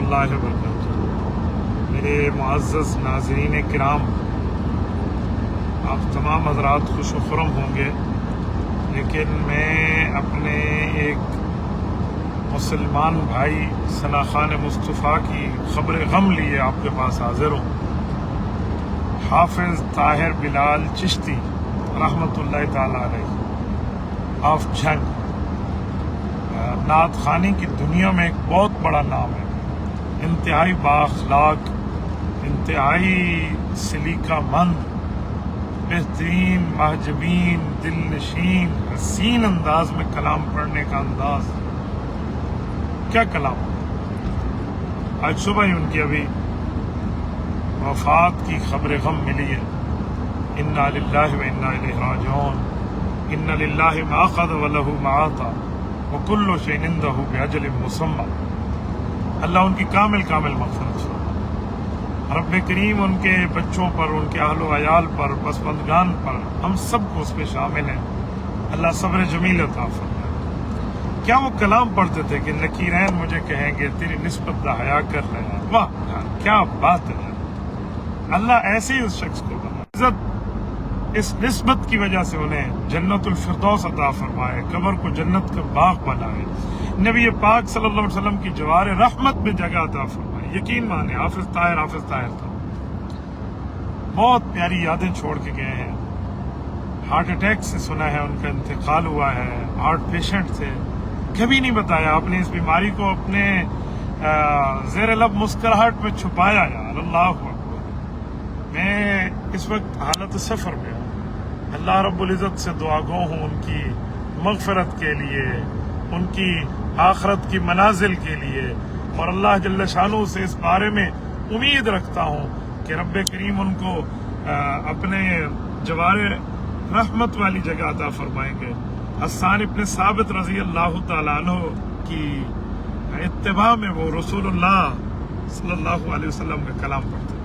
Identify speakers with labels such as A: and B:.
A: اللہ وبرکاتہ۔ میرے معزز ناظرین کرام، آپ تمام حضرات خوش و خرم ہوں گے، لیکن میں اپنے ایک مسلمان بھائی ثنا خان مصطفیٰ کی خبر غم لیے آپ کے پاس حاضر ہوں۔ حافظ طاہر بلال چشتی رحمۃ اللہ تعالی علیہ آف جھنگ نعت خوانی کی دنیا میں ایک بہت بڑا نام ہے، انتہائی بااخلاق، انتہائی سلیقہ مند، بہترین، محجبین، دل نشین، حسین انداز میں کلام پڑھنے کا انداز، کیا کلام۔ آج صبح ہی ان کی ابھی وفات کی خبر غم ملی ہے۔ انا للہ و انا الیہ راجعون، ان للہ ما اخذ ولہ ما اعطی وکل شیء عندہ باجل مسمی۔ اللہ ان کی کامل مغفرت فرمائے۔ رب کریم ان کے بچوں پر، ان کے اہل و عیال پر، پسماندگان پر، ہم سب کو اس میں شامل ہیں۔ اللہ صبر جمیل عطا فرمائے۔ کیا وہ کلام پڑھتے تھے کہ نکیرین مجھے کہیں گے تیری نسبت دا حیا کر رہے ہیں۔ واہ یار، کیا بات ہے یار، اللہ ایسے ہی اس شخص کو بنا عزت، اس نسبت کی وجہ سے انہیں جنت الفردوس عطا فرمائے، قبر کو جنت کا باغ بنائے، نبی پاک صلی اللہ علیہ وسلم کی جوار رحمت میں جگہ عطا فرمائے۔ یقین مانے حافظ طاہر تھا، بہت پیاری یادیں چھوڑ کے گئے ہیں۔ ہارٹ اٹیک سے سنا ہے ان کا انتقال ہوا ہے، ہارٹ پیشنٹ تھے، کبھی نہیں بتایا آپ نے اس بیماری کو، اپنے زیر لب مسکراہٹ میں چھپایا یار، اللہ اکبر۔ میں اس وقت حالت سفر میں ہوں، اللہ رب العزت سے دعا گو ہوں ان کی مغفرت کے لیے، ان کی آخرت کی منازل کے لیے، اور اللہ جل شانہ سے اس بارے میں امید رکھتا ہوں کہ رب کریم ان کو اپنے جوار رحمت والی جگہ عطا فرمائیں گے۔ حسان ابن ثابت رضی اللہ تعالیٰ عنہ کی اتباع میں وہ رسول اللہ صلی اللہ علیہ وسلم کا کلام پڑھتے